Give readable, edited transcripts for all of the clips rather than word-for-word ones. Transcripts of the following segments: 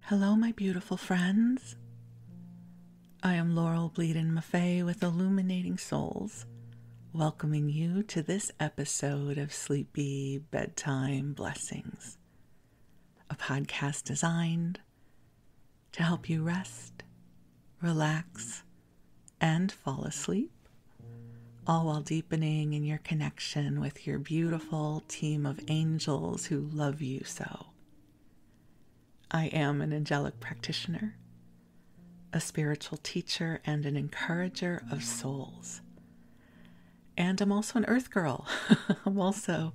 Hello, my beautiful friends. I am Laurel Bleeden Maffei with Illuminating Souls, welcoming you to this episode of Sleepy Bedtime Blessings, a podcast designed to help you rest, relax, and fall asleep, all while deepening in your connection with your beautiful team of angels who love you so. I am an angelic practitioner, a spiritual teacher, and an encourager of souls. And I'm also an earth girl. I'm also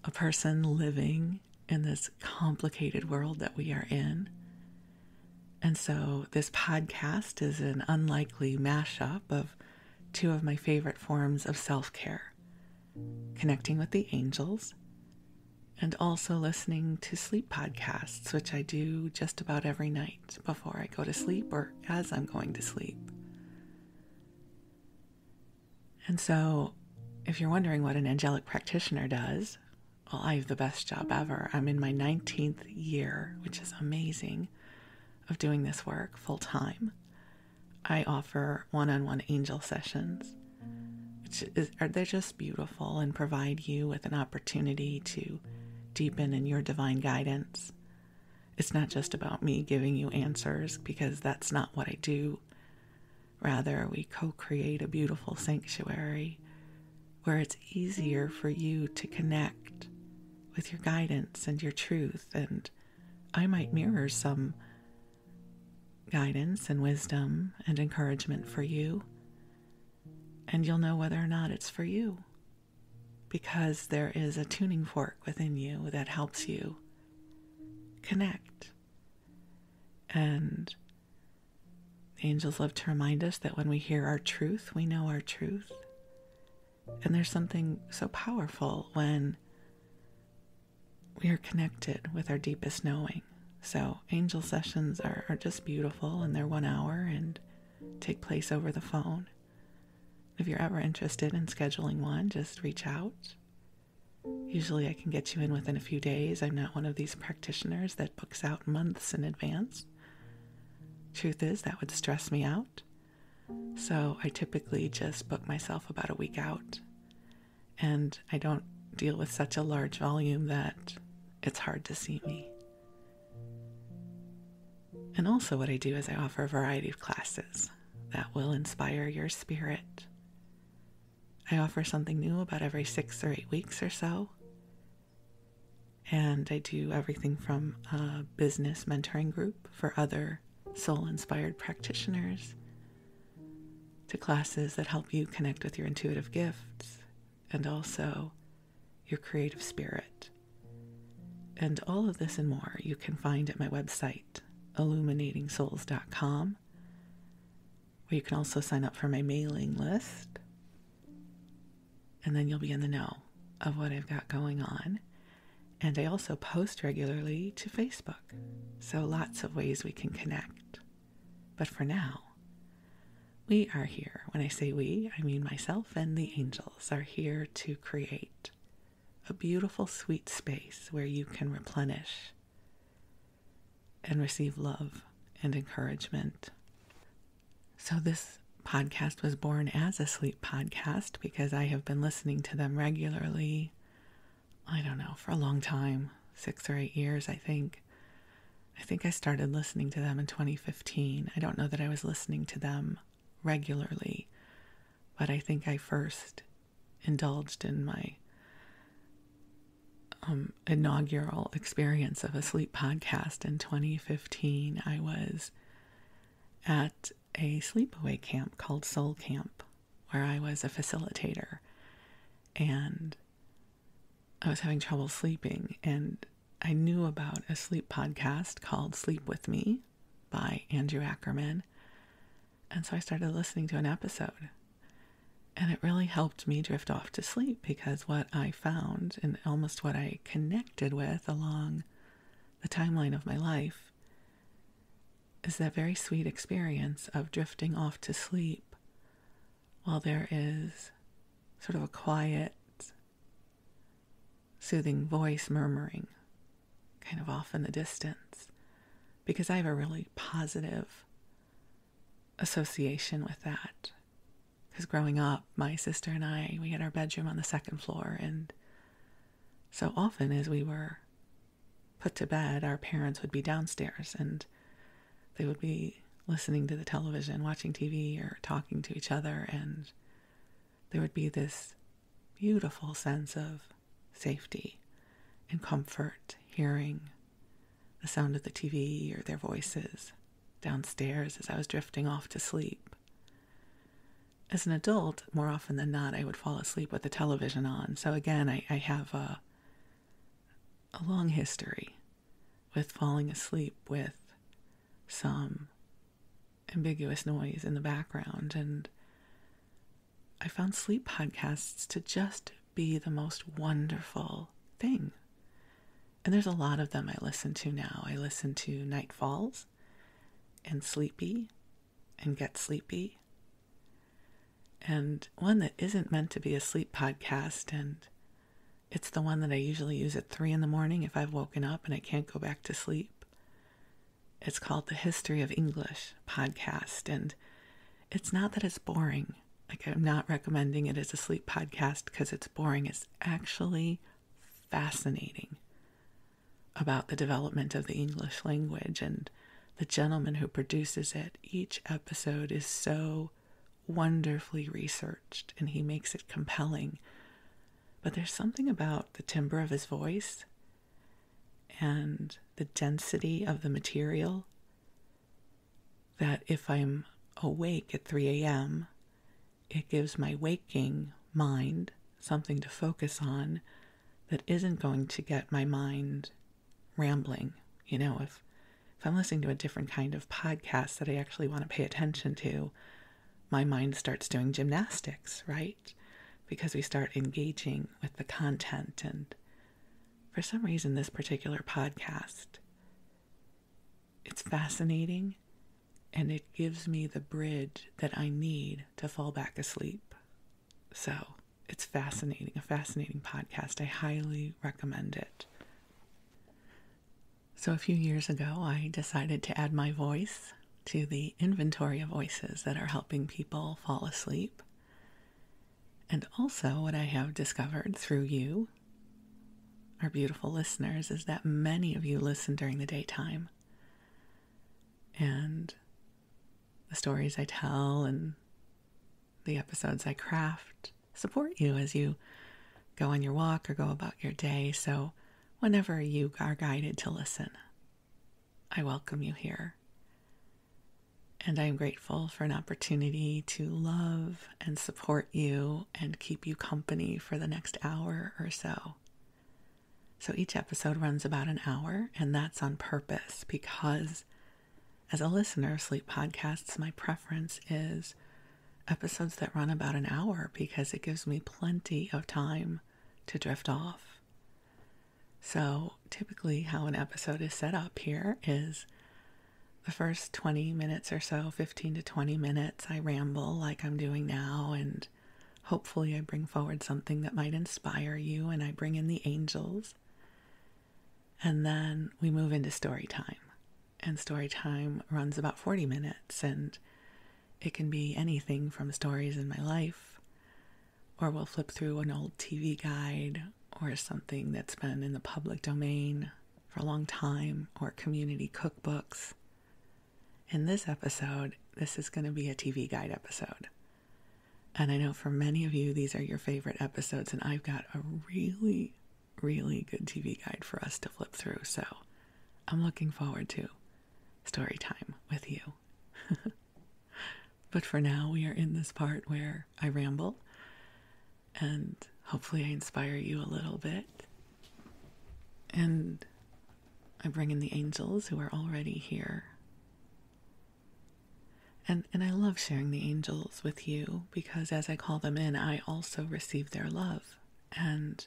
a person living in this complicated world that we are in. And so this podcast is an unlikely mashup of two of my favorite forms of self-care, connecting with the angels and also listening to sleep podcasts, which I do just about every night before I go to sleep or as I'm going to sleep. And so, if you're wondering what an angelic practitioner does, well, I have the best job ever. I'm in my 19th year, which is amazing, of doing this work full time. I offer one-on-one angel sessions, they're just beautiful and provide you with an opportunity to deepen in your divine guidance. It's not just about me giving you answers, because that's not what I do. Rather, we co-create a beautiful sanctuary where it's easier for you to connect with your guidance and your truth. And I might mirror some guidance and wisdom and encouragement for you. And you'll know whether or not it's for you, because there is a tuning fork within you that helps you connect. And the angels love to remind us that when we hear our truth, we know our truth. And there's something so powerful when we are connected with our deepest knowing. So angel sessions are just beautiful, and they're 1 hour and take place over the phone. If you're ever interested in scheduling one, just reach out. Usually I can get you in within a few days. I'm not one of these practitioners that books out months in advance. Truth is, that would stress me out. So I typically just book myself about a week out. And I don't deal with such a large volume that it's hard to see me. And also what I do is I offer a variety of classes that will inspire your spirit. I offer something new about every 6 or 8 weeks or so. And I do everything from a business mentoring group for other soul-inspired practitioners to classes that help you connect with your intuitive gifts and also your creative spirit. And all of this and more you can find at my website, illuminatingsouls.com, where you can also sign up for my mailing list. And then you'll be in the know of what I've got going on. And I also post regularly to Facebook. So lots of ways we can connect. But for now, we are here. When I say we, I mean myself and the angels are here to create a beautiful, sweet space where you can replenish and receive love and encouragement. So this podcast was born as a sleep podcast because I have been listening to them regularly, I don't know, for a long time, 6 or 8 years, I think. I think I started listening to them in 2015. I don't know that I was listening to them regularly, but I think I first indulged in my inaugural experience of a sleep podcast in 2015. I was at a sleepaway camp called Soul Camp, where I was a facilitator, and I was having trouble sleeping, and I knew about a sleep podcast called Sleep With Me by Andrew Ackerman, and so I started listening to an episode, and it really helped me drift off to sleep, because what I found, and almost what I connected with along the timeline of my life, is that very sweet experience of drifting off to sleep while there is sort of a quiet, soothing voice murmuring kind of off in the distance. because I have a really positive association with that. Because growing up, my sister and I, we had our bedroom on the second floor, and so often as we were put to bed, our parents would be downstairs and they would be listening to the television, watching TV, or talking to each other, and there would be this beautiful sense of safety and comfort, hearing the sound of the TV or their voices downstairs as I was drifting off to sleep. As an adult, more often than not, I would fall asleep with the television on. So again, I have a long history with falling asleep with some ambiguous noise in the background, and I found sleep podcasts to just be the most wonderful thing. And there's a lot of them I listen to now. I listen to Night Falls and Sleepy and Get Sleepy, and one that isn't meant to be a sleep podcast, and it's the one that I usually use at 3 a.m. if I've woken up and I can't go back to sleep. It's called the History of English podcast, and it's not that it's boring. Like, I'm not recommending it as a sleep podcast because it's boring. It's actually fascinating about the development of the English language, and the gentleman who produces it. Each episode is so wonderfully researched, and he makes it compelling. But there's something about the timbre of his voice and the density of the material that if I'm awake at 3 a.m., it gives my waking mind something to focus on that isn't going to get my mind rambling. You know, if I'm listening to a different kind of podcast that I actually want to pay attention to, my mind starts doing gymnastics, right? Because we start engaging with the content. And for some reason, this particular podcast, it's fascinating, and it gives me the bridge that I need to fall back asleep. So it's fascinating, a fascinating podcast. I highly recommend it. So a few years ago, I decided to add my voice to the inventory of voices that are helping people fall asleep. And also what I have discovered through you, our beautiful listeners, is that many of you listen during the daytime. And the stories I tell and the episodes I craft support you as you go on your walk or go about your day. So whenever you are guided to listen, I welcome you here. And I am grateful for an opportunity to love and support you and keep you company for the next hour or so. So each episode runs about an hour, and that's on purpose because as a listener of sleep podcasts, my preference is episodes that run about an hour because it gives me plenty of time to drift off. So typically how an episode is set up here is the first 20 minutes or so, 15 to 20 minutes, I ramble like I'm doing now, and hopefully I bring forward something that might inspire you, and I bring in the angels. And then we move into story time. And story time runs about 40 minutes, and it can be anything from stories in my life, or we'll flip through an old TV guide, or something that's been in the public domain for a long time, or community cookbooks. In this episode, this is going to be a TV guide episode. And I know for many of you, these are your favorite episodes, and I've got a really, really good TV guide for us to flip through. So I'm looking forward to story time with you. But for now, we are in this part where I ramble, and hopefully I inspire you a little bit. And I bring in the angels who are already here. And I love sharing the angels with you because as I call them in, I also receive their love. And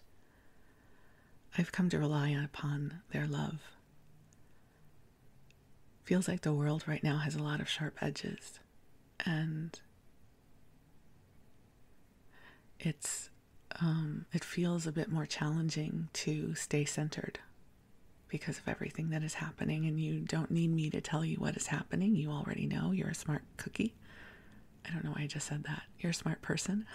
I've come to rely upon their love. Feels like the world right now has a lot of sharp edges. And it feels a bit more challenging to stay centered. because of everything that is happening, and you don't need me to tell you what is happening. You already know. You're a smart cookie. I don't know why I just said that. You're a smart person.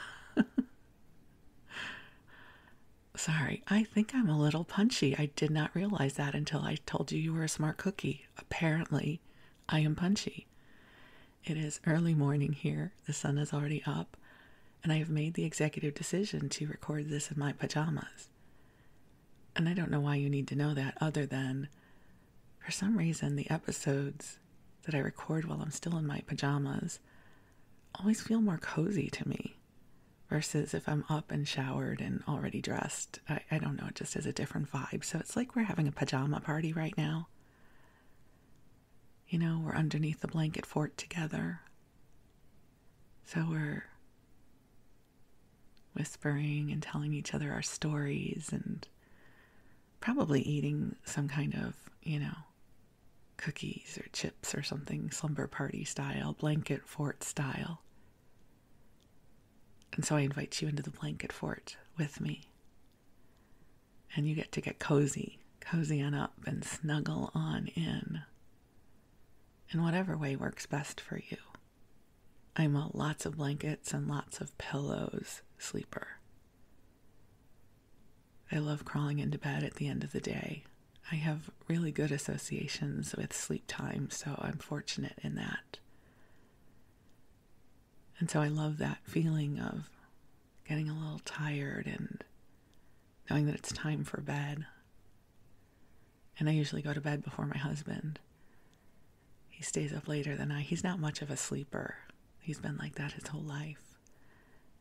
Sorry, I think I'm a little punchy. I did not realize that until I told you you were a smart cookie. Apparently, I am punchy. It is early morning here. The sun is already up, and I have made the executive decision to record this in my pajamas. And I don't know why you need to know that, other than, for some reason, the episodes that I record while I'm still in my pajamas always feel more cozy to me versus if I'm up and showered and already dressed. I don't know, it just has a different vibe. So it's like we're having a pajama party right now. You know, we're underneath the blanket fort together. So we're whispering and telling each other our stories and probably eating some kind of, cookies or chips or something, slumber party style, blanket fort style. And so I invite you into the blanket fort with me. And you get cozy on up and snuggle on in whatever way works best for you. I'm a lots of blankets and lots of pillows sleeper. I love crawling into bed at the end of the day. I have really good associations with sleep time, so I'm fortunate in that. And so I love that feeling of getting a little tired and knowing that it's time for bed. And I usually go to bed before my husband. He stays up later than I. He's not much of a sleeper. He's been like that his whole life.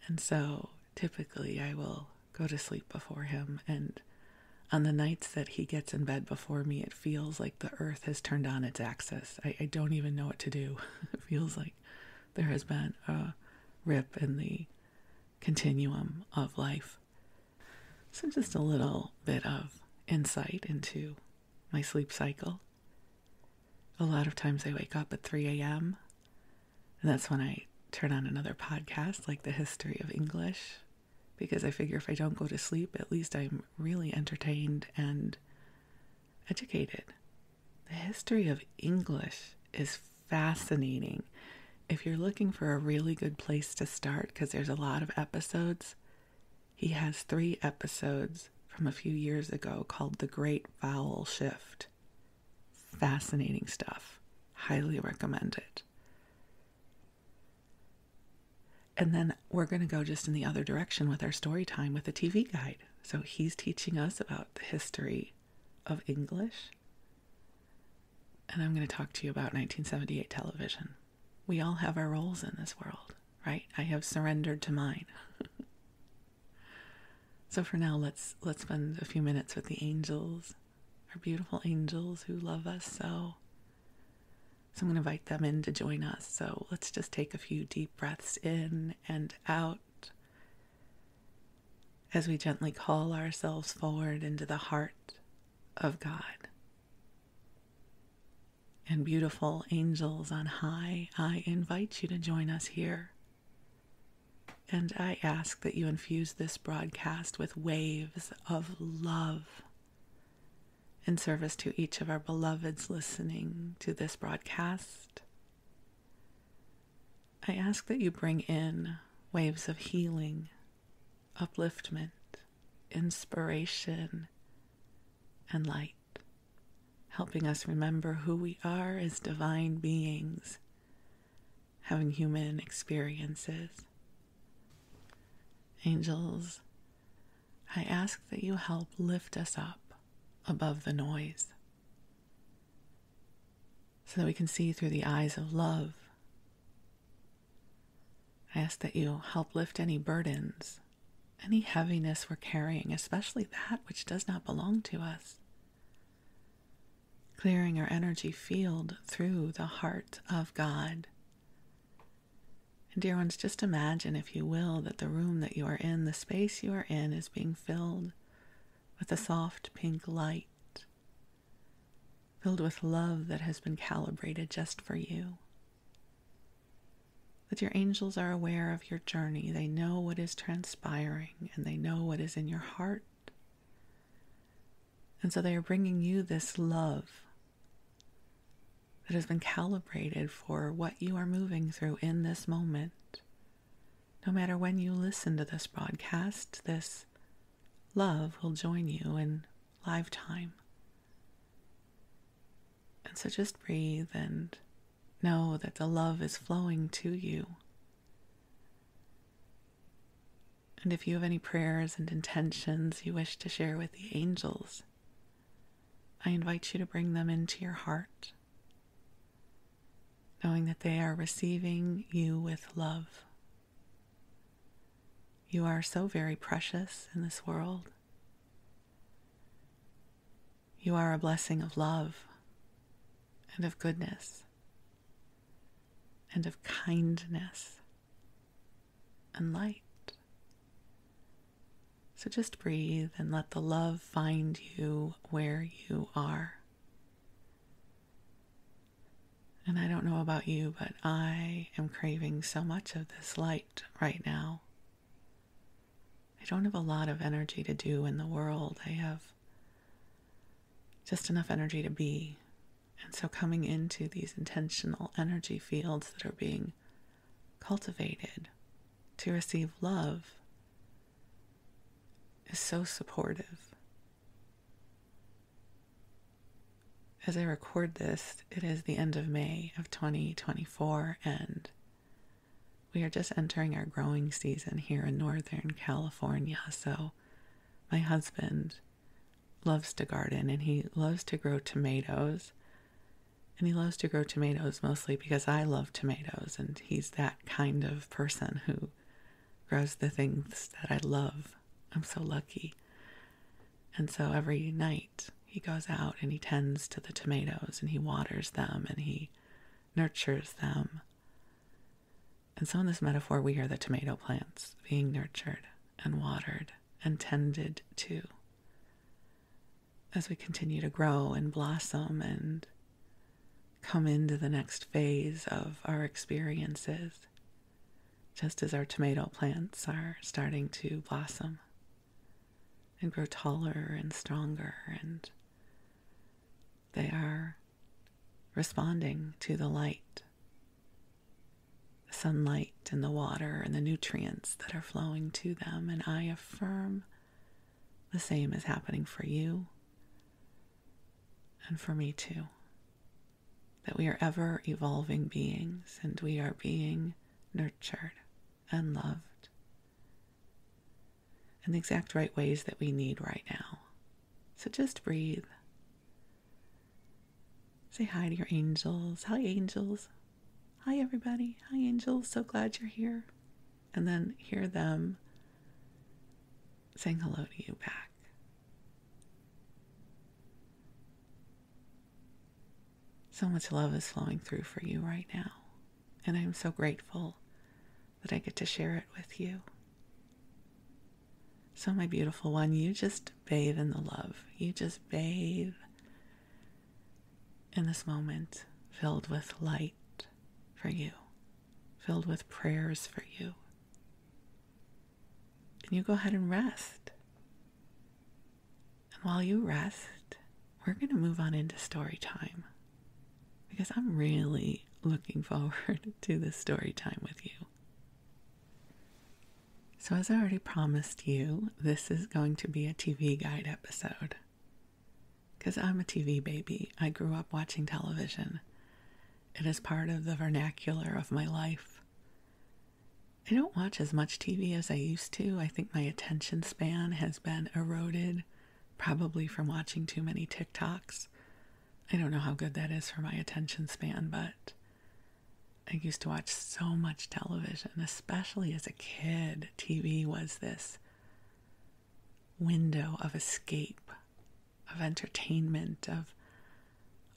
And so typically I will go to sleep before him. And on the nights that he gets in bed before me, it feels like the earth has turned on its axis. I don't even know what to do. It feels like there has been a rip in the continuum of life. So just a little bit of insight into my sleep cycle. A lot of times I wake up at 3 a.m. and that's when I turn on another podcast like The History of English, because I figure if I don't go to sleep, at least I'm really entertained and educated. The History of English is fascinating. If you're looking for a really good place to start, because there's a lot of episodes, he has 3 episodes from a few years ago called The Great Vowel Shift. Fascinating stuff. Highly recommend it. And then we're going to go just in the other direction with our story time with a TV guide. So he's teaching us about the history of English. And I'm going to talk to you about 1978 television. We all have our roles in this world, right? I have surrendered to mine. So for now, let's spend a few minutes with the angels, our beautiful angels who love us so. So I'm going to invite them in to join us. So let's just take a few deep breaths in and out as we gently call ourselves forward into the heart of God. And beautiful angels on high, I invite you to join us here. And I ask that you infuse this broadcast with waves of love in service to each of our beloveds listening to this broadcast. I ask that you bring in waves of healing, upliftment, inspiration, and light, helping us remember who we are as divine beings, having human experiences. Angels, I ask that you help lift us up above the noise so that we can see through the eyes of love. I ask that you help lift any burdens, any heaviness we're carrying, especially that which does not belong to us, clearing our energy field through the heart of God. And dear ones, just imagine, if you will, that the room that you are in, the space you are in, is being filled with a soft pink light, filled with love that has been calibrated just for you. That your angels are aware of your journey. They know what is transpiring, and they know what is in your heart. And so they are bringing you this love that has been calibrated for what you are moving through in this moment. No matter when you listen to this broadcast, this love will join you in live time. And so just breathe and know that the love is flowing to you. And if you have any prayers and intentions you wish to share with the angels, I invite you to bring them into your heart, knowing that they are receiving you with love. You are so very precious in this world. You are a blessing of love and of goodness and of kindness and light. So just breathe and let the love find you where you are. And I don't know about you, but I am craving so much of this light right now. I don't have a lot of energy to do in the world. I have just enough energy to be. And so coming into these intentional energy fields that are being cultivated to receive love is so supportive. As I record this, it is the end of May of 2024, and we are just entering our growing season here in Northern California. So my husband loves to garden, and he loves to grow tomatoes. And he loves to grow tomatoes mostly because I love tomatoes, and he's that kind of person who grows the things that I love. I'm so lucky. And so every night he goes out and he tends to the tomatoes and he waters them and he nurtures them. And so in this metaphor, we are the tomato plants being nurtured and watered and tended to as we continue to grow and blossom and come into the next phase of our experiences, just as our tomato plants are starting to blossom and grow taller and stronger, and they are responding to the light, the sunlight and the water and the nutrients that are flowing to them. And I affirm the same is happening for you and for me too, that we are ever evolving beings and we are being nurtured and loved in the exact right ways that we need right now. So just breathe. Say hi to your angels. Hi, angels. Hi, everybody. Hi, angels. So glad you're here. And then hear them saying hello to you back. So much love is flowing through for you right now. And I'm so grateful that I get to share it with you. So my beautiful one, you just bathe in the love. You just bathe in this moment filled with light for you, filled with prayers for you. And you go ahead and rest. And while you rest, we're going to move on into story time, because I'm really looking forward to this story time with you. So as I already promised you, this is going to be a TV guide episode, because I'm a TV baby. I grew up watching television. It is part of the vernacular of my life. I don't watch as much TV as I used to. I think my attention span has been eroded, probably from watching too many TikToks. I don't know how good that is for my attention span, but I used to watch so much television, especially as a kid. TV was this window of escape, of entertainment,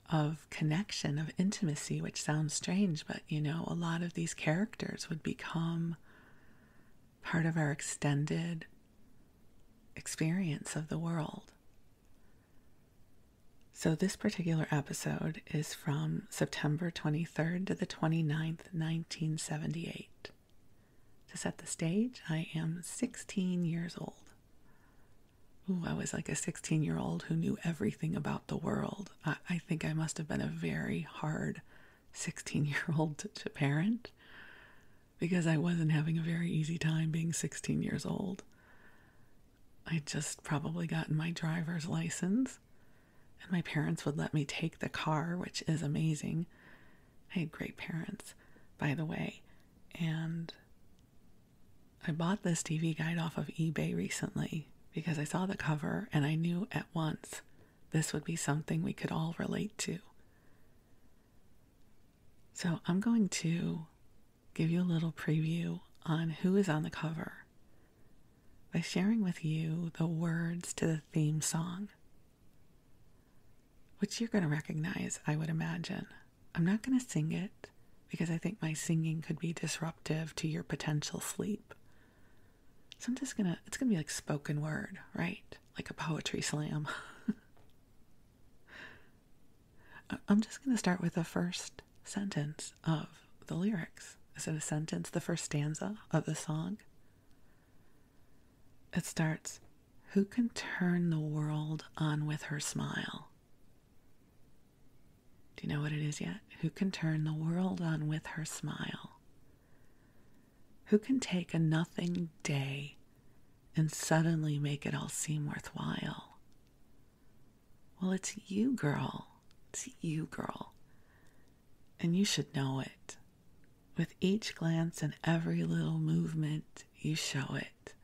of connection, of intimacy, which sounds strange, but a lot of these characters would become part of our extended experience of the world. So this particular episode is from September 23rd to the 29th, 1978. To set the stage, I am 16 years old I was like a 16-year-old who knew everything about the world. I think I must have been a very hard 16-year-old to parent because I wasn't having a very easy time being 16 years old. I just probably gotten my driver's license, and my parents would let me take the car, which is amazing. I had great parents, by the way. And I bought this TV guide off of eBay recently because I saw the cover and I knew at once this would be something we could all relate to. So I'm going to give you a little preview on who is on the cover by sharing with you the words to the theme song, which you're going to recognize, I would imagine. I'm not going to sing it because I think my singing could be disruptive to your potential sleep. So it's going to be like spoken word, right? Like a poetry slam. I'm just going to start with the first sentence of the lyrics. Is it a sentence? The first stanza of the song? It starts, "Who can turn the world on with her smile?" Do you know what it is yet? Who can turn the world on with her smile? Who can take a nothing day and suddenly make it all seem worthwhile? Well, it's you, girl. It's you, girl. And you should know it. With each glance and every little movement, you show it.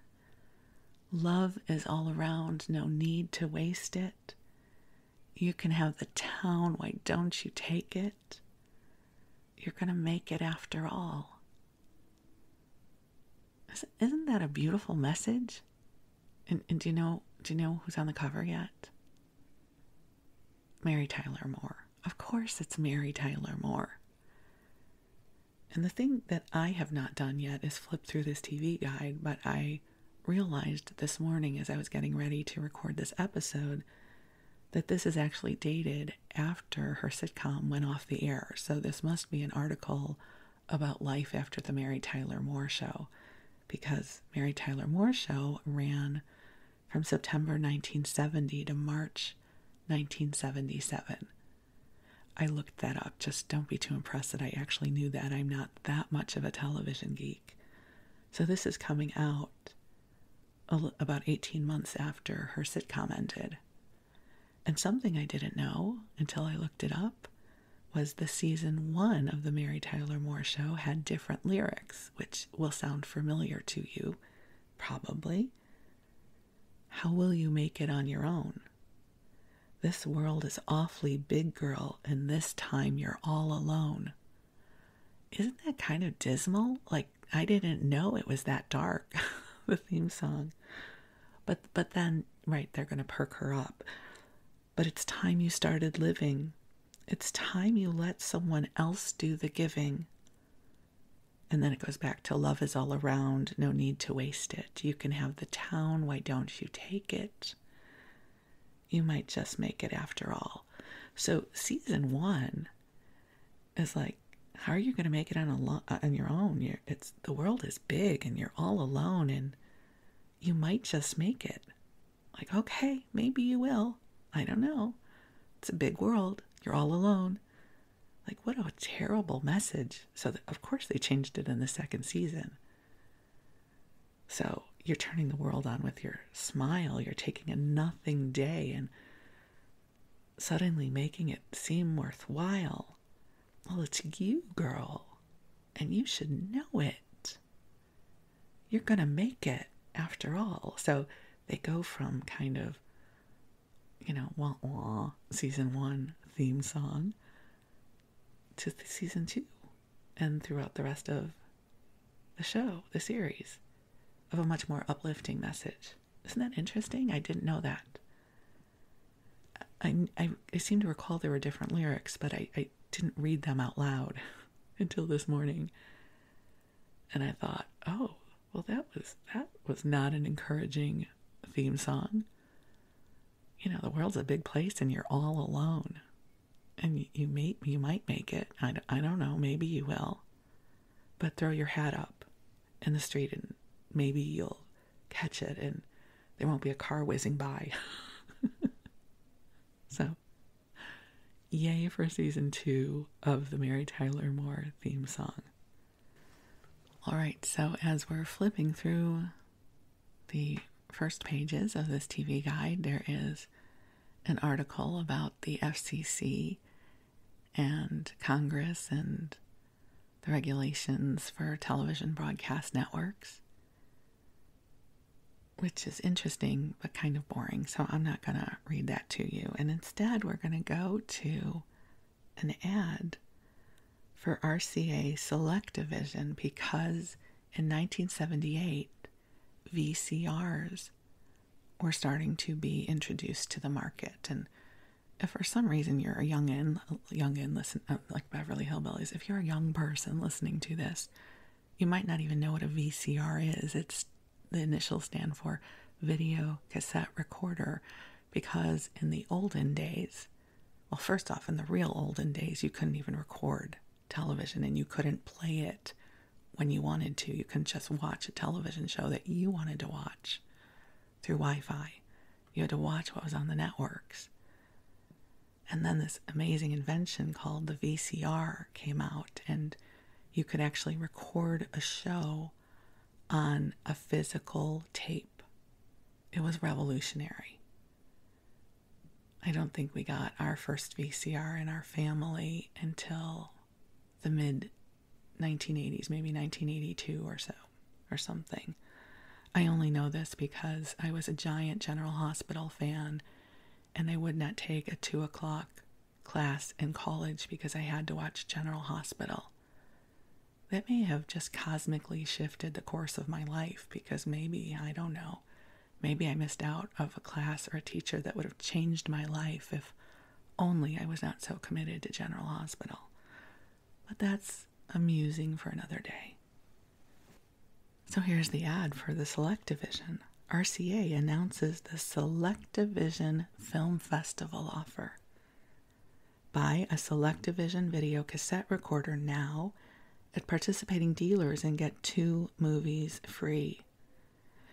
Love is all around, no need to waste it. You can have the town, why don't you take it? You're going to make it after all. Isn't that a beautiful message? And do you know who's on the cover yet? Mary Tyler Moore. Of course it's Mary Tyler Moore. And the thing that I have not done yet is flip through this TV guide, but I realized this morning as I was getting ready to record this episode that this is actually dated after her sitcom went off the air. So this must be an article about life after the Mary Tyler Moore Show, because Mary Tyler Moore Show ran from September 1970 to March 1977. I looked that up. Just don't be too impressed that I actually knew that. I'm not that much of a television geek. So this is coming out about 18 months after her sitcom ended. And something I didn't know until I looked it up was the season 1 of the Mary Tyler Moore Show had different lyrics, which will sound familiar to you, probably. How will you make it on your own? This world is awfully big, girl, and this time you're all alone. Isn't that kind of dismal? Like, I didn't know it was that dark, the theme song. But then, right, they're going to perk her up. But it's time you started living. It's time you let someone else do the giving. And then it goes back to love is all around, no need to waste it. You can have the town, why don't you take it? You might just make it after all. So season 1 is like, how are you going to make it on your own? The world is big and you're all alone and you might just make it. Like, okay, maybe you will. I don't know. It's a big world. You're all alone. Like, what a terrible message. So, of course, they changed it in the second season. So, you're turning the world on with your smile. You're taking a nothing day and suddenly making it seem worthwhile. Well, it's you, girl. And you should know it. You're going to make it after all. So, they go from kind of, wah wah, season 1 theme song to season 2 and throughout the rest of the show, the series, of a much more uplifting message. Isn't that interesting? I didn't know that. I seem to recall there were different lyrics, but I didn't read them out loud until this morning. And I thought, oh, well, that was not an encouraging theme song. The world's a big place and you're all alone. And you might make it. I don't know. Maybe you will. But throw your hat up in the street and maybe you'll catch it. And There won't be a car whizzing by. So, yay for season 2 of the Mary Tyler Moore theme song. All right, so as we're flipping through the first pages of this TV guide, there is an article about the FCC and Congress and the regulations for television broadcast networks, which is interesting but kind of boring, so I'm not going to read that to you. And instead, we're going to go to an ad for RCA SelectaVision, because in 1978, VCRs were starting to be introduced to the market. And if for some reason you're a youngin, listen, like Beverly Hillbillies, if you're a young person listening to this, you might not even know what a VCR is. It's the initials stand for video cassette recorder, because in the olden days, well, first off, in the real olden days, you couldn't even record television, and you couldn't play it when you wanted to. You couldn't just watch a television show that you wanted to watch through Wi-Fi. You had to watch what was on the networks. And then this amazing invention called the VCR came out, and you could actually record a show on a physical tape. It was revolutionary. I don't think we got our first VCR in our family until the mid-1980s, maybe 1982 or so, or something. I only know this because I was a giant General Hospital fan, and I would not take a 2 o'clock class in college because I had to watch General Hospital. That may have just cosmically shifted the course of my life, because maybe, I don't know, maybe I missed out of a class or a teacher that would have changed my life if only I was not so committed to General Hospital. But that's amusing for another day. So here's the ad for the SelectaVision. RCA announces the SelectaVision Film Festival offer. Buy a SelectaVision video cassette recorder now at participating dealers and get 2 movies free.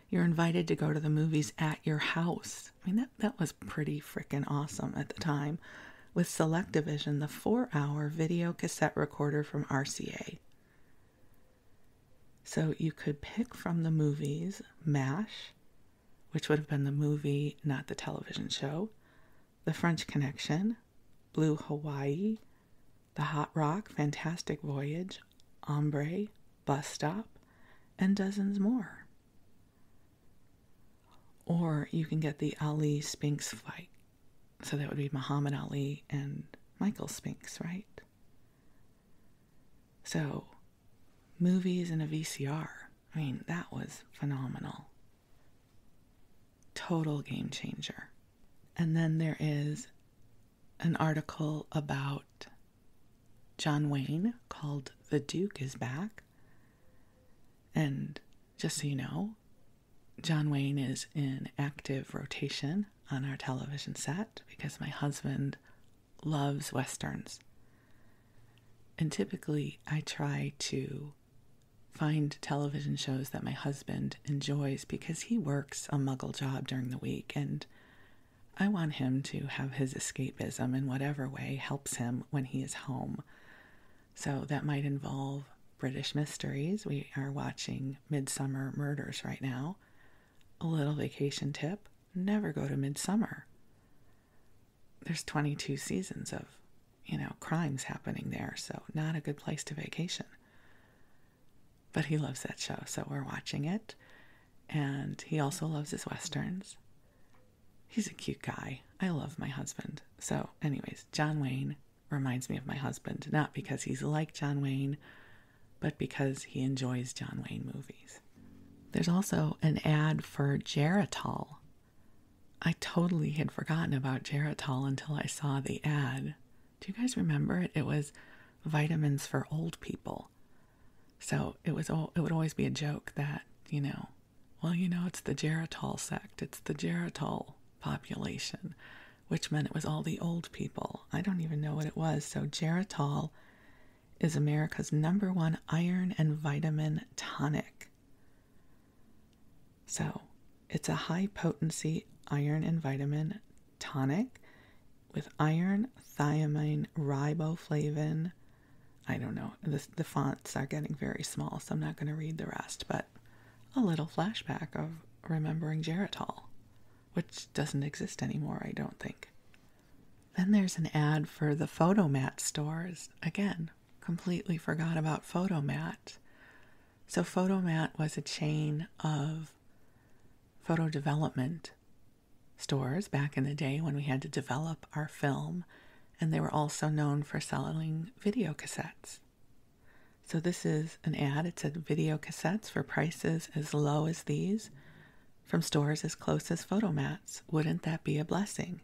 You're invited to go to the movies at your house. I mean, that was pretty freaking awesome at the time. With SelectaVision, the 4-hour video cassette recorder from RCA. So you could pick from the movies MASH, which would have been the movie, not the television show, The French Connection, Blue Hawaii, The Hot Rock, Fantastic Voyage, Ombre, Bus Stop, and dozens more. Or you can get the Ali Spinks fight. So that would be Muhammad Ali and Michael Spinks, right? So, movies and a VCR. I mean, that was phenomenal. Total game changer. And then there is an article about John Wayne called The Duke is Back. And just so you know, John Wayne is in active rotation on our television set because my husband loves Westerns. And typically I try to find television shows that my husband enjoys because he works a muggle job during the week, and I want him to have his escapism in whatever way helps him when he is home. So that might involve British mysteries. We are watching Midsummer Murders right now. A little vacation tip: never go to Midsummer. There's 22 seasons of, crimes happening there, so not a good place to vacation. But he loves that show, so we're watching it. And he also loves his Westerns. He's a cute guy. I love my husband. So anyways, John Wayne reminds me of my husband, not because he's like John Wayne, but because he enjoys John Wayne movies. There's also an ad for Geritol. I totally had forgotten about Geritol until I saw the ad. Do you guys remember it? It was vitamins for old people. So it would always be a joke that, it's the Geritol sect. It's the Geritol population, which meant it was all the old people. I don't even know what it was. So Geritol is America's #1 iron and vitamin tonic. So It's a high-potency iron and vitamin tonic with iron, thiamine, riboflavin. I don't know. The fonts are getting very small, so I'm not going to read the rest, but a little flashback of remembering Geritol, which doesn't exist anymore, I don't think. Then there's an ad for the Photomat stores. Again, completely forgot about Photomat. So Photomat was a chain of photo development stores back in the day when we had to develop our film, and they were also known for selling video cassettes. So this is an ad. It said video cassettes for prices as low as these from stores as close as Photomats. Wouldn't that be a blessing?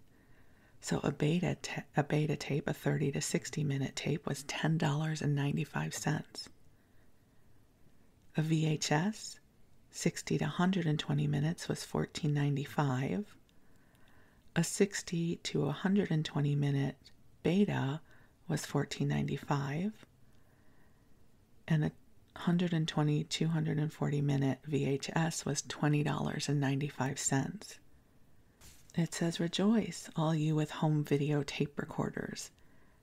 So a beta tape, a 30 to 60 minute tape, was $10.95. A VHS, 60 to 120 minutes, was $14.95. A 60 to 120 minute beta was $14.95. And a 120, 240 minute VHS was $20.95. It says, "Rejoice, all you with home video tape recorders.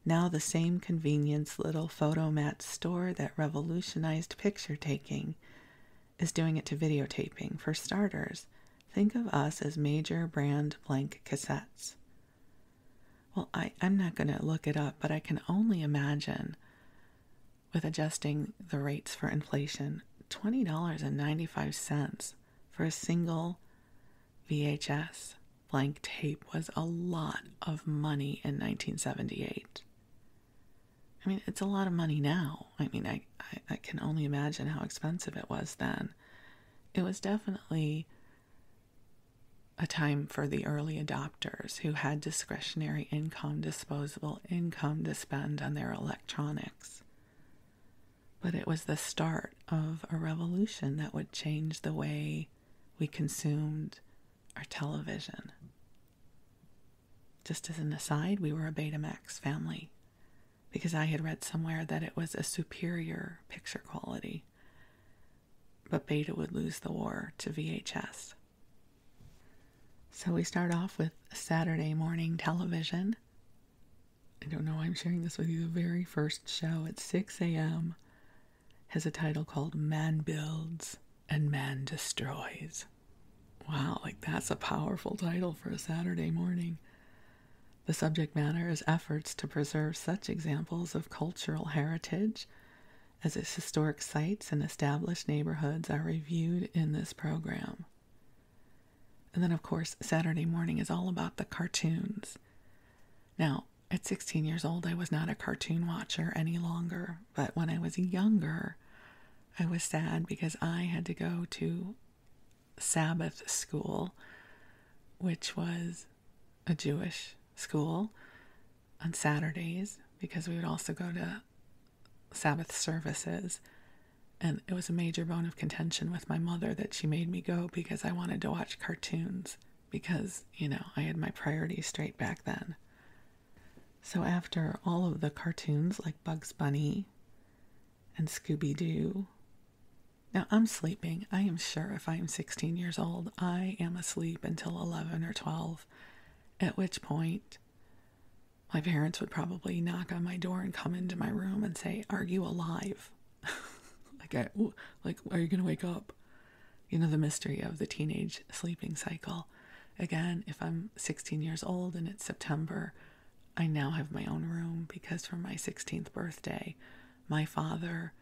Now the same convenience little Photomat store that revolutionized picture taking is doing it to videotaping. For starters, think of us as major brand blank cassettes." Well, I'm not going to look it up, but I can only imagine, with adjusting the rates for inflation, $20.95 for a single VHS blank tape was a lot of money in 1978. I mean, it's a lot of money now. I mean, I can only imagine how expensive it was then. It was definitely a time for the early adopters who had discretionary income, disposable income to spend on their electronics. But it was the start of a revolution that would change the way we consumed our television. Just as an aside, we were a Betamax family because I had read somewhere that it was a superior picture quality, but Beta would lose the war to VHS. So we start off with Saturday morning television. I don't know why I'm sharing this with you. The very first show at 6 a.m. has a title called Man Builds and Man Destroys. Wow, like that's a powerful title for a Saturday morning. The subject matter is efforts to preserve such examples of cultural heritage as its historic sites and established neighborhoods are reviewed in this program. And then, of course, Saturday morning is all about the cartoons. Now, at 16 years old, I was not a cartoon watcher any longer, but when I was younger, I was sad because I had to go to Sabbath school, which was a Jewish school, on Saturdays, because we would also go to Sabbath services. And it was a major bone of contention with my mother that she made me go because I wanted to watch cartoons because, I had my priorities straight back then. So after all of the cartoons like Bugs Bunny and Scooby-Doo, now I'm sleeping. I am sure if I am 16 years old, I am asleep until 11 or 12, at which point my parents would probably knock on my door and come into my room and say, "Are you alive?" Like, are you going to wake up? The mystery of the teenage sleeping cycle. Again, if I'm 16 years old and it's September, I now have my own room because for my 16th birthday, my father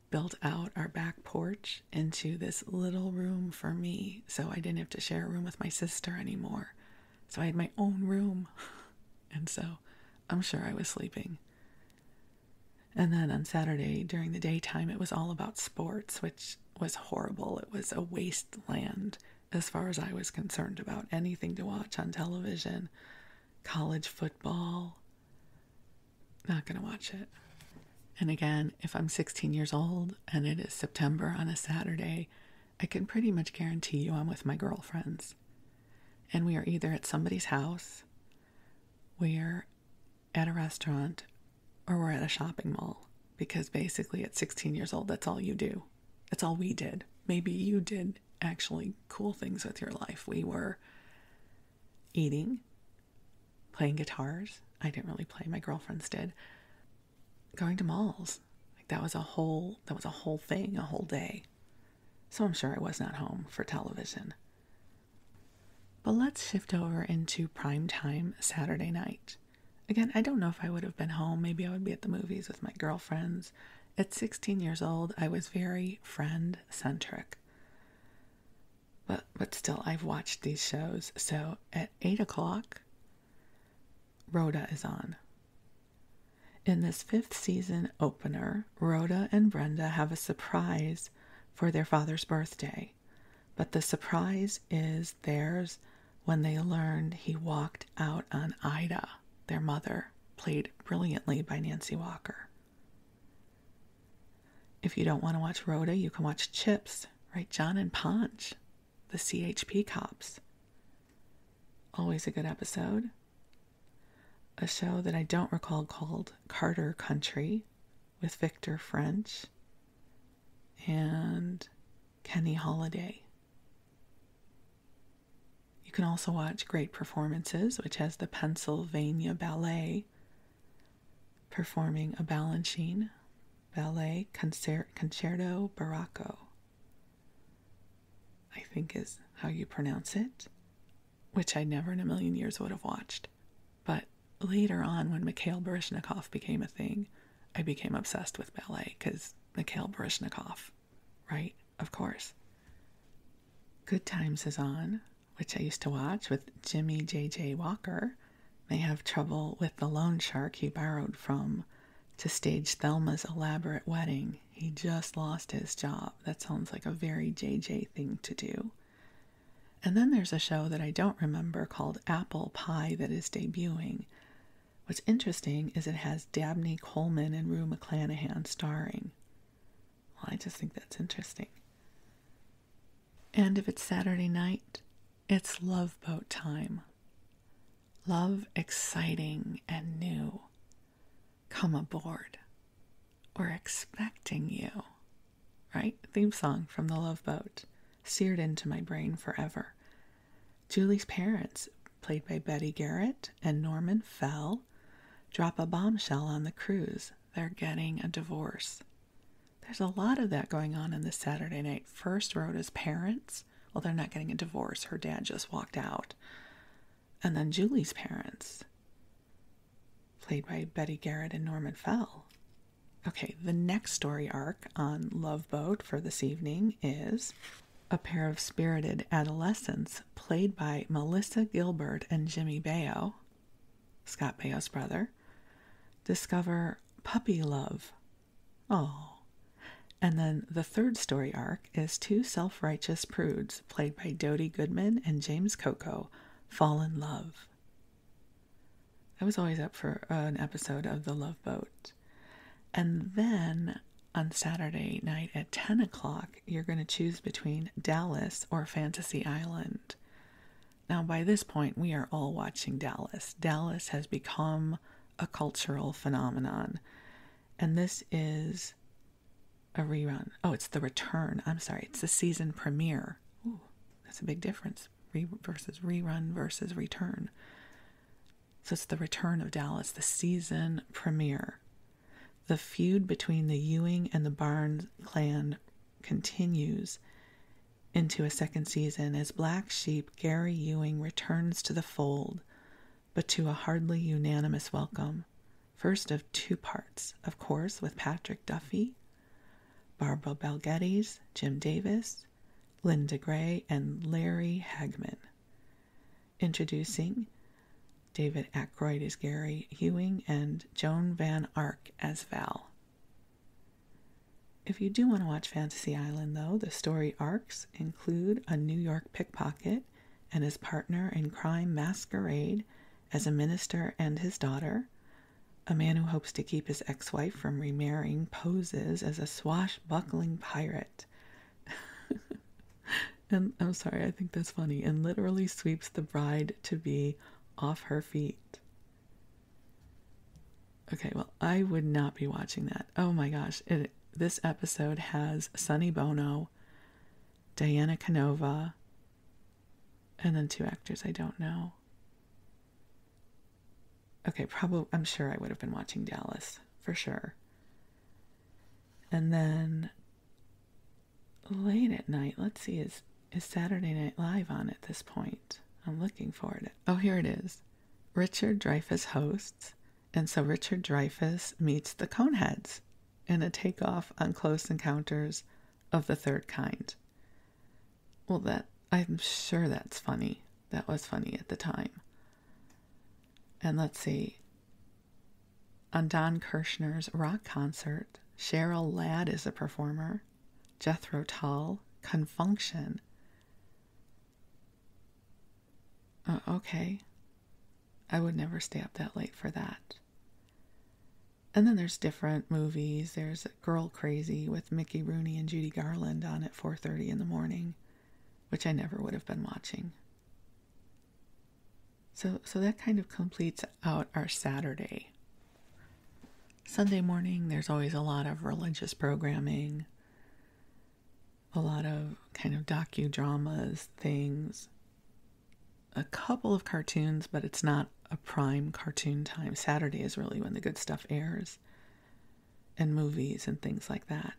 built out our back porch into this little room for me. So I didn't have to share a room with my sister anymore. So I had my own room. And so I'm sure I was sleeping. And then on Saturday, during the daytime, it was all about sports, which was horrible. It was a wasteland as far as I was concerned about anything to watch on television. College football, not going to watch it. And again, if I'm 16 years old and it is September on a Saturday, I can pretty much guarantee you I'm with my girlfriends. And we are either at somebody's house, we're at a restaurant, or we're at a shopping mall, because basically at 16 years old, that's all you do. That's all we did. Maybe you did actually cool things with your life. We were eating, playing guitars. I didn't really play, my girlfriends did. Going to malls. Like that was a whole thing, a whole day. So I'm sure I was not home for television. But let's shift over into prime time Saturday night. Again, I don't know if I would have been home. Maybe I would be at the movies with my girlfriends. At 16 years old, I was very friend-centric. But still, I've watched these shows. So at 8 o'clock, Rhoda is on. In this 5th season opener, Rhoda and Brenda have a surprise for their father's birthday. But the surprise is theirs when they learned he walked out on Ida, their mother, played brilliantly by Nancy Walker. If you don't want to watch Rhoda, you can watch Chips, right? John and Ponch, the CHP cops. Always a good episode. A show that I don't recall called Carter Country with Victor French and Kenny Holiday. You can also watch Great Performances, which has the Pennsylvania Ballet performing a Balanchine Ballet Concerto Barocco, I think is how you pronounce it, which I never in a million years would have watched. But later on, when Mikhail Baryshnikov became a thing, I became obsessed with ballet because Mikhail Baryshnikov, right? Of course. Good Times is on, which I used to watch with Jimmy J.J. Walker. May have trouble with the loan shark he borrowed from to stage Thelma's elaborate wedding. He just lost his job. That sounds like a very JJ thing to do. And then there's a show that I don't remember called Apple Pie that is debuting. What's interesting is it has Dabney Coleman and Rue McClanahan starring. Well, I just think that's interesting. And if it's Saturday night, it's Love Boat time. Love, exciting and new. Come aboard. We're expecting you. Right? Theme song from The Love Boat. Seared into my brain forever. Julie's parents, played by Betty Garrett and Norman Fell, drop a bombshell on the cruise. They're getting a divorce. There's a lot of that going on in this Saturday night. First, Rhoda's parents. Well, they're not getting a divorce. Her dad just walked out. And then Julie's parents, played by Betty Garrett and Norman Fell. Okay, the next story arc on Love Boat for this evening is a pair of spirited adolescents, played by Melissa Gilbert and Jimmy Baio, Scott Baio's brother, discover puppy love. Oh. And then the third story arc is two self-righteous prudes, played by Dodie Goodman and James Coco, fall in love. I was always up for an episode of The Love Boat. And then on Saturday night at 10 o'clock, you're going to choose between Dallas or Fantasy Island. Now, by this point, we are all watching Dallas. Dallas has become a cultural phenomenon. And this is a rerun. Oh, it's the return. I'm sorry. It's the season premiere. Ooh, that's a big difference. Rerun versus return. So it's the return of Dallas, the season premiere. The feud between the Ewing and the Barnes clan continues into a second season as black sheep Gary Ewing returns to the fold, but to a hardly unanimous welcome. First of two parts, of course, with Patrick Duffy, Barbara Bel Geddes, Jim Davis, Linda Gray, and Larry Hagman. Introducing David Aykroyd as Gary Ewing and Joan Van Ark as Val. If you do want to watch Fantasy Island, though, the story arcs include a New York pickpocket and his partner in crime masquerade as a minister and his daughter. A man who hopes to keep his ex-wife from remarrying poses as a swashbuckling pirate. And I'm sorry, I think that's funny. And literally sweeps the bride-to-be off her feet. Okay, well, I would not be watching that. Oh my gosh. This episode has Sonny Bono, Diana Canova, and then 2 actors I don't know. Okay, probably, I'm sure I would have been watching Dallas, for sure. And then late at night, let's see, is Saturday Night Live on at this point? I'm looking for it. Oh, here it is. Richard Dreyfuss hosts, and so Richard Dreyfuss meets the Coneheads in a takeoff on Close Encounters of the Third Kind. Well, I'm sure that's funny. That was funny at the time. And let's see. On Don Kirshner's rock concert, Cheryl Ladd is a performer. Jethro Tull, Confunction. Okay. I would never stay up that late for that. And then there's different movies. There's Girl Crazy with Mickey Rooney and Judy Garland on at 4:30 in the morning, which I never would have been watching. So that kind of completes out our Saturday. Sunday morning, there's always a lot of religious programming, a lot of kind of docudramas, things, a couple of cartoons, but it's not a prime cartoon time. Saturday is really when the good stuff airs, and movies and things like that.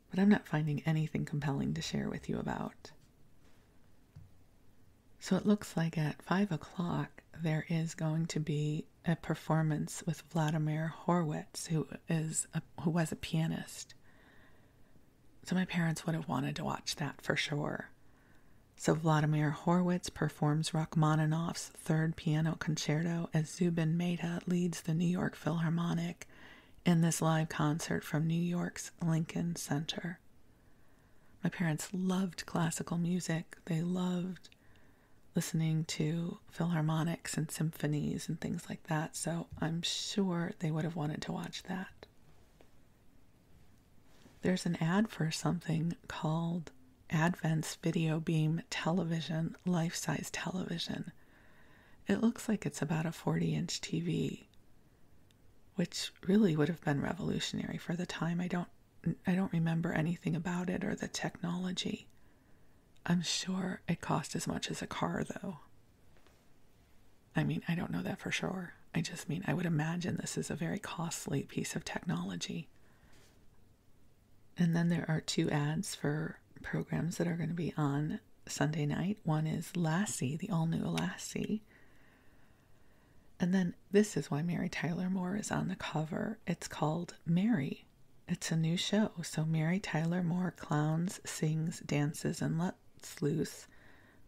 But I'm not finding anything compelling to share with you about. So it looks like at 5 o'clock there is going to be a performance with Vladimir Horowitz, who was a pianist. So my parents would have wanted to watch that for sure. So Vladimir Horowitz performs Rachmaninoff's Third Piano Concerto as Zubin Mehta leads the New York Philharmonic in this live concert from New York's Lincoln Center. My parents loved classical music. They loved listening to philharmonics and symphonies and things like that, so I'm sure they would have wanted to watch that. There's an ad for something called Advent's Video Beam Television, life-size television. It looks like it's about a 40-inch TV, which really would have been revolutionary for the time. I don't remember anything about it or the technology. I'm sure it cost as much as a car, though. I mean, I don't know that for sure. I just mean, I would imagine this is a very costly piece of technology. And then there are 2 ads for programs that are going to be on Sunday night. One is Lassie, the all-new Lassie. And then this is why Mary Tyler Moore is on the cover. It's called Mary. It's a new show. So Mary Tyler Moore clowns, sings, dances, and lets loose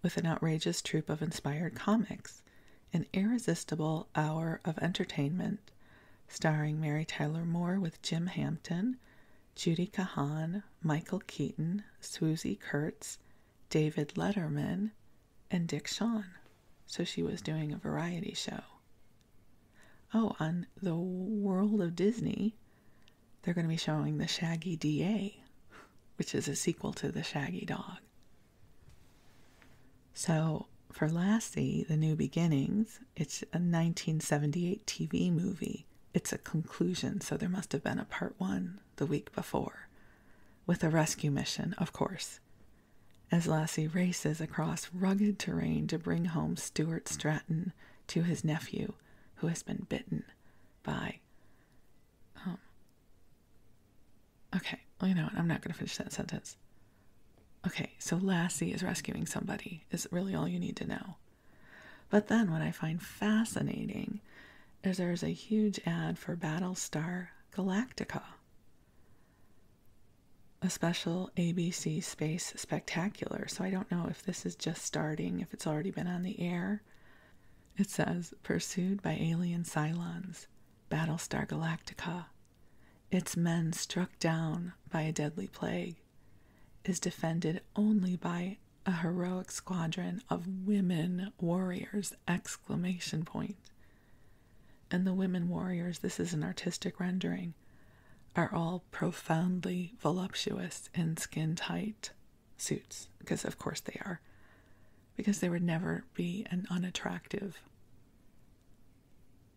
with an outrageous troupe of inspired comics. An irresistible hour of entertainment starring Mary Tyler Moore with Jim Hampton, Judy Kahan, Michael Keaton, Swoosie Kurtz, David Letterman, and Dick Shawn. So she was doing a variety show. Oh, on the World of Disney, they're going to be showing the Shaggy DA, which is a sequel to the Shaggy Dog. So for Lassie, The New Beginnings, it's a 1978 TV movie. It's a conclusion, so there must have been a part 1 the week before, with a rescue mission, of course, as Lassie races across rugged terrain to bring home Stuart Stratton to his nephew, who has been bitten by... Okay, well, you know what? I'm not going to finish that sentence. Okay, so Lassie is rescuing somebody, is really all you need to know. But then what I find fascinating is there's a huge ad for Battlestar Galactica, a special ABC Space Spectacular. So I don't know if this is just starting, if it's already been on the air. It says, pursued by alien Cylons, Battlestar Galactica, its men struck down by a deadly plague, is defended only by a heroic squadron of women warriors! Exclamation point. And the women warriors, this is an artistic rendering, are all profoundly voluptuous in skin-tight suits, because of course they are, because there would never be an unattractive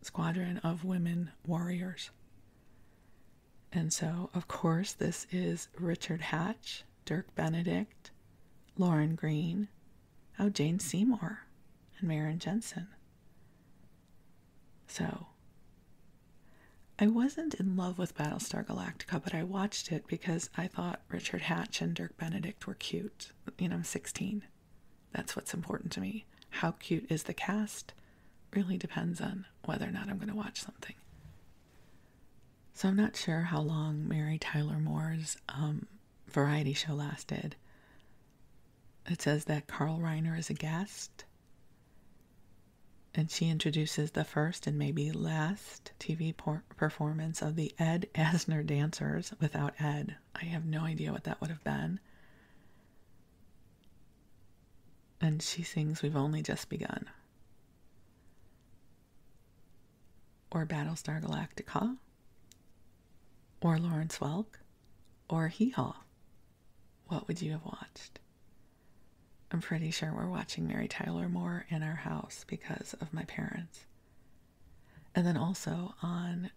squadron of women warriors. And so, of course, this is Richard Hatch, Dirk Benedict, Lauren Green, Jane Seymour, and Maren Jensen. So, I wasn't in love with Battlestar Galactica, but I watched it because I thought Richard Hatch and Dirk Benedict were cute. I'm 16. That's what's important to me. How cute is the cast? Really depends on whether or not I'm going to watch something. So I'm not sure how long Mary Tyler Moore's variety show lasted. It says that Carl Reiner is a guest, and she introduces the first and maybe last TV performance of the Ed Asner Dancers without Ed. I have no idea what that would have been. And she sings We've Only Just Begun. Or Battlestar Galactica. Or Lawrence Welk. Or Hee Haw. What would you have watched? I'm pretty sure we're watching Mary Tyler Moore in our house because of my parents. And then also on,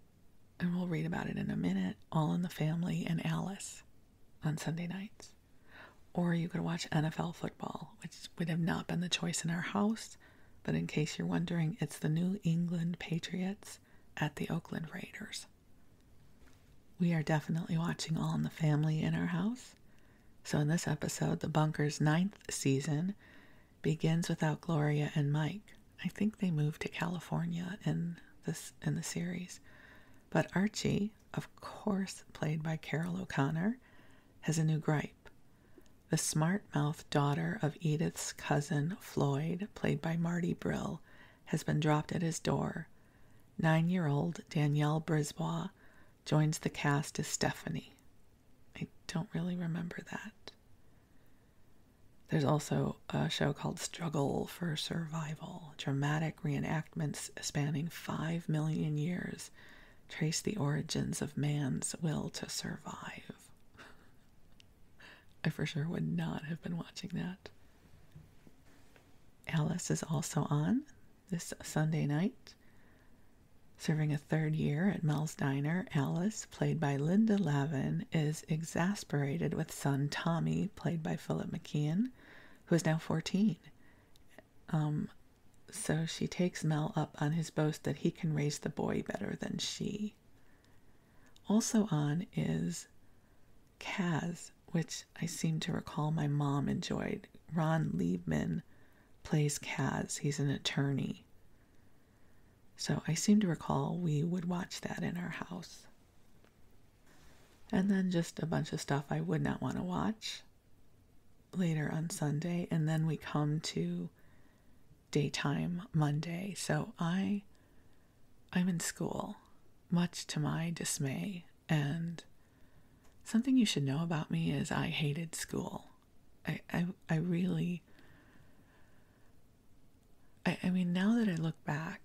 and we'll read about it in a minute, All in the Family and Alice on Sunday nights. Or you could watch NFL football, which would have not been the choice in our house. But in case you're wondering, it's the New England Patriots at the Oakland Raiders. We are definitely watching All in the Family in our house. So in this episode, the Bunker's 9th season begins without Gloria and Mike. I think they moved to California in the series. But Archie, of course played by Carol O'Connor, has a new gripe. The smart-mouthed daughter of Edith's cousin, Floyd, played by Marty Brill, has been dropped at his door. 9-year-old Danielle Brisbois joins the cast as Stephanie. I don't really remember that. There's also a show called Struggle for Survival. Dramatic reenactments spanning 5 million years trace the origins of man's will to survive. I for sure would not have been watching that. Alice is also on this Sunday night. Serving a third year at Mel's Diner, Alice, played by Linda Lavin, is exasperated with son Tommy, played by Philip McKeon, who is now 14. So she takes Mel up on his boast that he can raise the boy better than she. Also on is Kaz, which I seem to recall my mom enjoyed. Ron Liebman plays Kaz. He's an attorney. So I seem to recall we would watch that in our house. And then just a bunch of stuff I would not want to watch later on Sunday. And then we come to daytime Monday. So I'm in school, much to my dismay. And something you should know about me is I hated school. I really, I mean, now that I look back,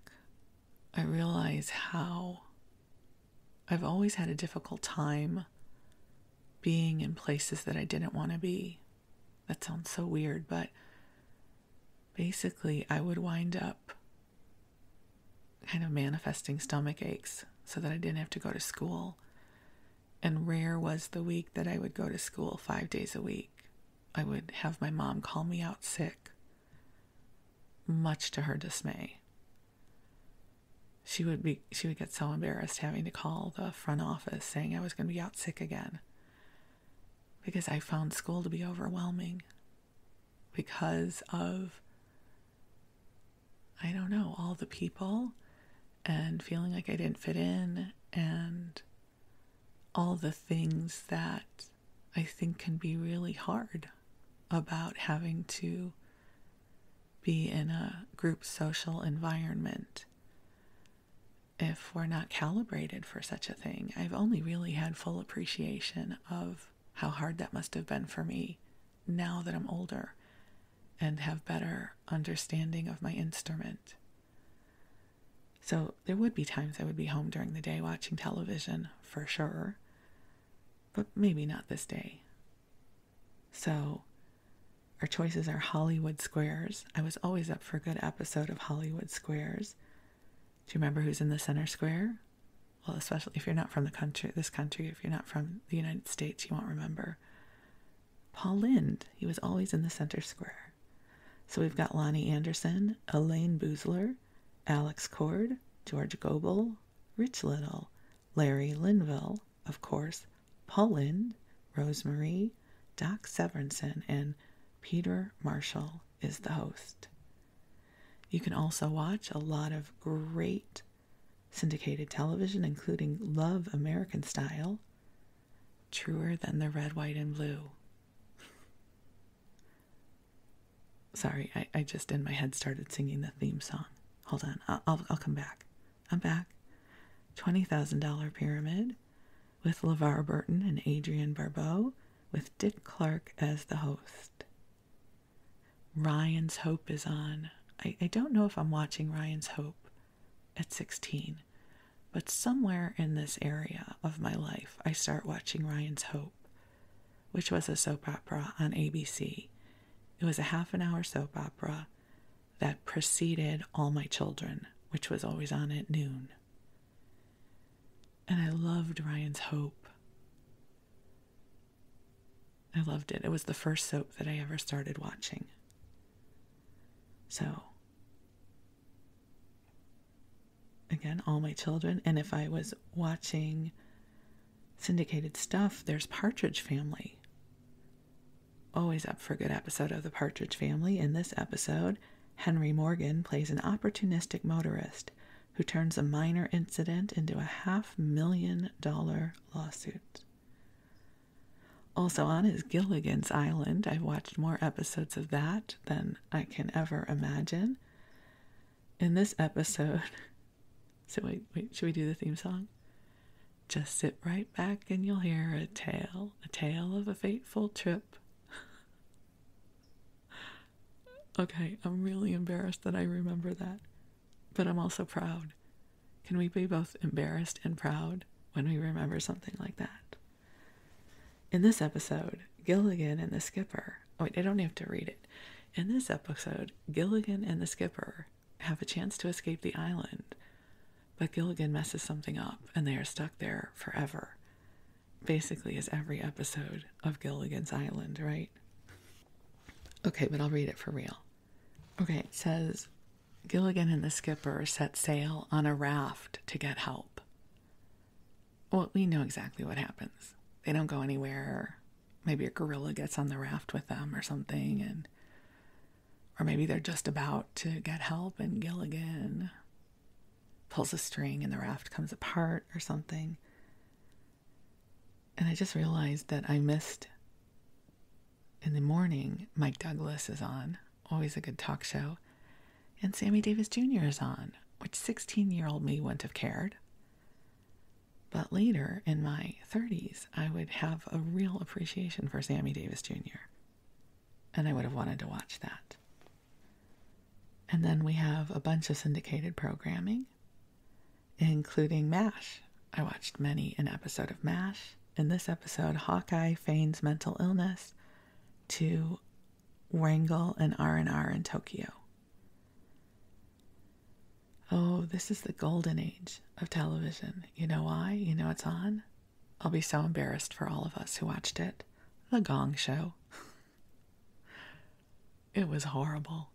I realize how I've always had a difficult time being in places that I didn't want to be. That sounds so weird, but basically I would wind up kind of manifesting stomach aches so that I didn't have to go to school. And rare was the week that I would go to school 5 days a week. I would have my mom call me out sick, much to her dismay. She would get so embarrassed having to call the front office saying I was going to be out sick again, because I found school to be overwhelming because of, I don't know, all the people and feeling like I didn't fit in and all the things that I think can be really hard about having to be in a group social environment if we're not calibrated for such a thing. I've only really had full appreciation of how hard that must have been for me now that I'm older and have better understanding of my instrument. So there would be times I would be home during the day watching television, for sure, but maybe not this day. So our choices are Hollywood Squares. I was always up for a good episode of Hollywood Squares. Do you remember who's in the center square? well, especially if you're not from this country, if you're not from the United States, you won't remember. Paul Lynde, he was always in the center square. So we've got Lonnie Anderson, Elaine Boozler, Alex Cord, George Gobel, Rich Little, Larry Linville, of course, Paul Lynde, Rosemarie, Doc Severinsen, and Peter Marshall is the host. You can also watch a lot of great syndicated television, including Love American Style, Truer Than the Red, White, and Blue. Sorry, I just in my head started singing the theme song. Hold on, I'll come back. I'm back. $20,000 Pyramid with LeVar Burton and Adrienne Barbeau, with Dick Clark as the host. Ryan's Hope is on. I don't know if I'm watching Ryan's Hope at 16, but somewhere in this area of my life, I start watching Ryan's Hope, which was a soap opera on ABC. It was a half-an-hour soap opera that preceded All My Children, which was always on at noon. And I loved Ryan's Hope. I loved it. It was the first soap that I ever started watching. So, again, All My Children. And if I was watching syndicated stuff, there's Partridge Family. Always up for a good episode of the Partridge Family. In this episode, Henry Morgan plays an opportunistic motorist who turns a minor incident into a $500,000 lawsuit. Also on is Gilligan's Island. I've watched more episodes of that than I can ever imagine. In this episode, so wait, should we do the theme song? Just sit right back and you'll hear a tale of a fateful trip. Okay, I'm really embarrassed that I remember that, but I'm also proud. Can we be both embarrassed and proud when we remember something like that? In this episode, Gilligan and the skipper... Oh, wait, I don't have to read it. In this episode, Gilligan and the skipper have a chance to escape the island, but Gilligan messes something up, and they are stuck there forever. Basically, as every episode of Gilligan's Island, right? Okay, but I'll read it for real. Okay, it says, Gilligan and the skipper set sail on a raft to get help. Well, we know exactly what happens. They don't go anywhere. Maybe a gorilla gets on the raft with them or something, or maybe they're just about to get help and Gilligan pulls a string and the raft comes apart or something. And I just realized that I missed, in the morning, Mike Douglas is on, always a good talk show, and Sammy Davis Jr. is on, which 16-year-old me wouldn't have cared. But later, in my 30s, I would have a real appreciation for Sammy Davis Jr., and I would have wanted to watch that. And then we have a bunch of syndicated programming, including MASH. I watched many an episode of MASH. In this episode, Hawkeye feigns mental illness to wrangle an R&R in Tokyo. Oh, this is the golden age of television. You know why? You know it's on? I'll be so embarrassed for all of us who watched it. The Gong Show. It was horrible.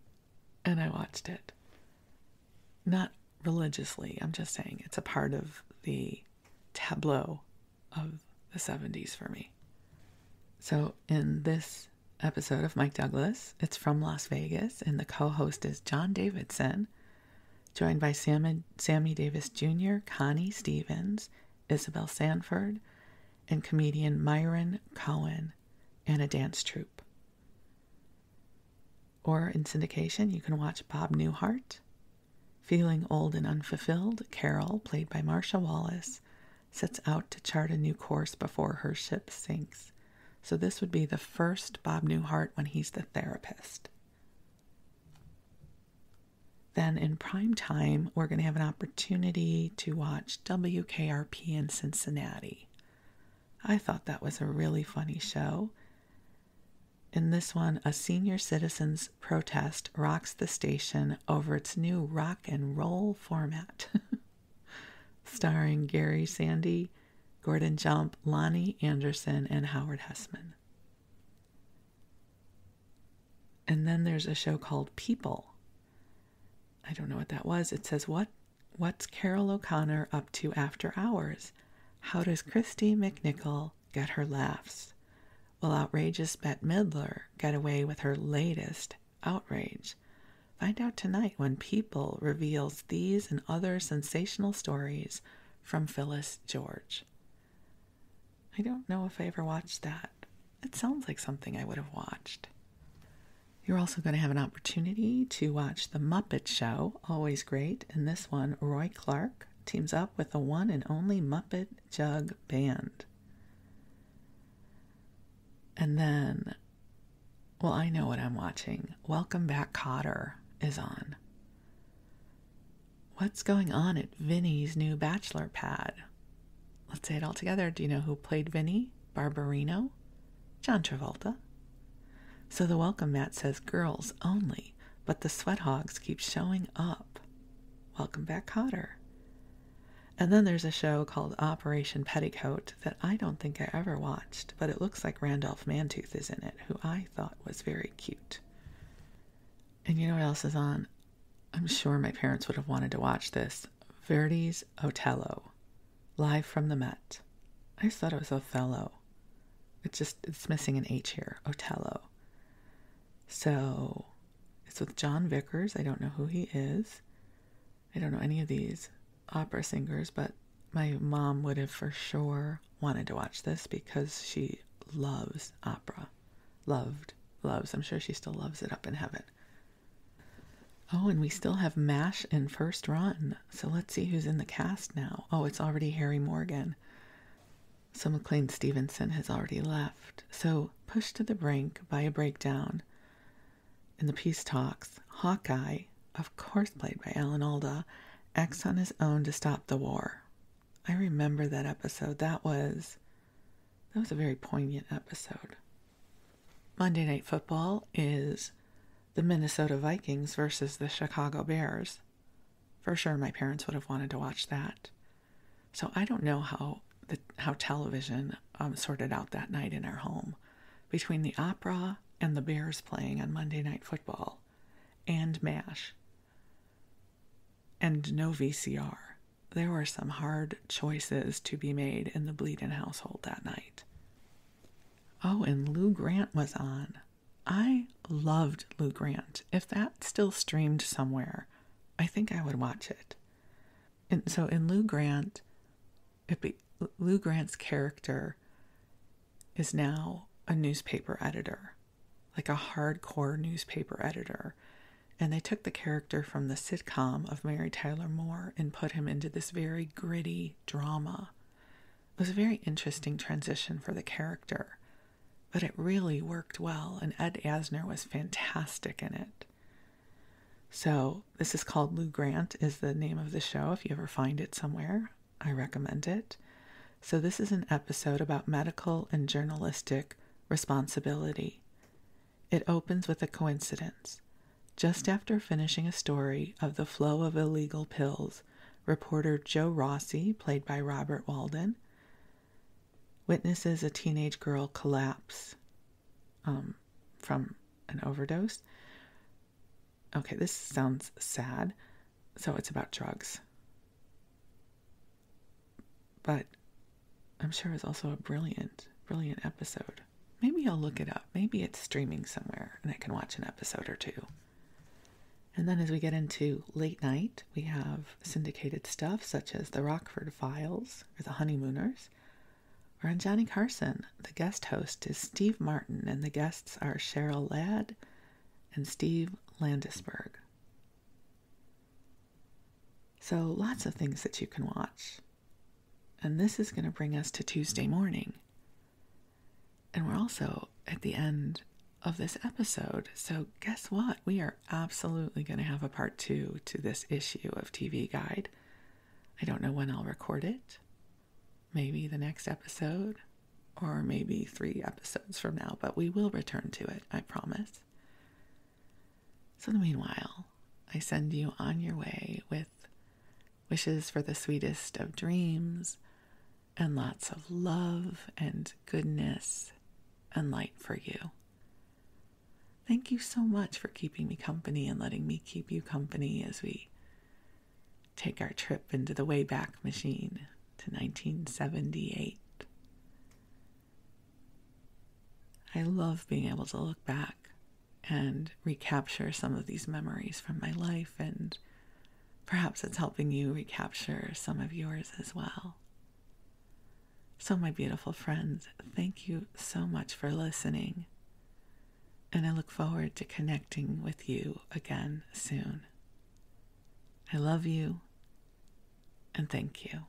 And I watched it. Not religiously, I'm just saying it's a part of the tableau of the 70s for me. So in this episode of Mike Douglas, it's from Las Vegas, and the co-host is John Davidson, joined by Sammy Davis Jr., Connie Stevens, Isabel Sanford, and comedian Myron Cohen, and a dance troupe. Or in syndication, you can watch Bob Newhart. Feeling old and unfulfilled, Carol, played by Marsha Wallace, sets out to chart a new course before her ship sinks. So this would be the first Bob Newhart when he's the therapist. Then in prime time, we're going to have an opportunity to watch WKRP in Cincinnati. I thought that was a really funny show. In this one, a senior citizen's protest rocks the station over its new rock and roll format. starring Gary Sandy, Gordon Jump, Lonnie Anderson, and Howard Hessman. And then there's a show called People. I don't know what that was. It says, what's Carol O'Connor up to after hours? How does Christy McNichol get her laughs? Will outrageous Bette Midler get away with her latest outrage? Find out tonight when People reveals these and other sensational stories from Phyllis George. I don't know if I ever watched that. It sounds like something I would have watched. You're also going to have an opportunity to watch The Muppet Show, always great. In this one, Roy Clark teams up with the one and only Muppet Jug Band. And then, well, I know what I'm watching. Welcome Back, Kotter is on. What's going on at Vinny's new bachelor pad? Let's say it all together. Do you know who played Vinny? Barbarino? John Travolta. So the welcome mat says girls only, but the sweat hogs keep showing up. Welcome Back, Kotter. And then there's a show called Operation Petticoat that I don't think I ever watched, but it looks like Randolph Mantooth is in it, who I thought was very cute. And you know what else is on? I'm sure my parents would have wanted to watch this. Verdi's Otello, live from the Met. I just thought it was Othello. It's missing an H here. Otello. So it's with John Vickers. I don't know who he is. I don't know any of these opera singers, but my mom would have for sure wanted to watch this because she loves opera. Loves. I'm sure she still loves it up in heaven. Oh, and we still have MASH in first run. So let's see who's in the cast now. Oh, it's already Harry Morgan. So McLean Stevenson has already left. So pushed to the brink by a breakdown in the peace talks, Hawkeye, of course played by Alan Alda, acts on his own to stop the war. I remember that episode. That was a very poignant episode. Monday Night Football is the Minnesota Vikings versus the Chicago Bears. For sure my parents would have wanted to watch that. So I don't know how television sorted out that night in our home between the opera and the Bears playing on Monday Night Football and MASH and no VCR. There were some hard choices to be made in the Bleedin household that night. Oh, and Lou Grant was on. I loved Lou Grant. If that still streamed somewhere, I think I would watch it. And so in Lou Grant, Lou Grant's character is now a newspaper editor, like a hardcore newspaper editor. And they took the character from the sitcom of Mary Tyler Moore and put him into this very gritty drama. It was a very interesting transition for the character, but it really worked well, and Ed Asner was fantastic in it. So this is called Lou Grant is the name of the show. If you ever find it somewhere, I recommend it. So this is an episode about medical and journalistic responsibility. It opens with a coincidence. Just after finishing a story of the flow of illegal pills, reporter Joe Rossi, played by Robert Walden, witnesses a teenage girl collapse from an overdose. Okay, this sounds sad. So it's about drugs. But I'm sure it's also a brilliant episode. Maybe I'll look it up. Maybe it's streaming somewhere and I can watch an episode or two. And then as we get into late night, we have syndicated stuff such as The Rockford Files or The Honeymooners. Or on Johnny Carson, the guest host is Steve Martin, and the guests are Cheryl Ladd and Steve Landesberg. So lots of things that you can watch. And this is going to bring us to Tuesday morning. And we're also at the end of this episode. So guess what? We are absolutely going to have a part 2 to this issue of TV Guide. I don't know when I'll record it. Maybe the next episode, or maybe 3 episodes from now, but we will return to it, I promise. So in the meanwhile, I send you on your way with Wishes for the sweetest of dreams and lots of love and goodness and light for you. Thank you so much for keeping me company and letting me keep you company as we take our trip into the Wayback Machine to 1978. I love being able to look back and recapture some of these memories from my life, and perhaps it's helping you recapture some of yours as well. So, my beautiful friends, thank you so much for listening, and I look forward to connecting with you again soon. I love you, and thank you.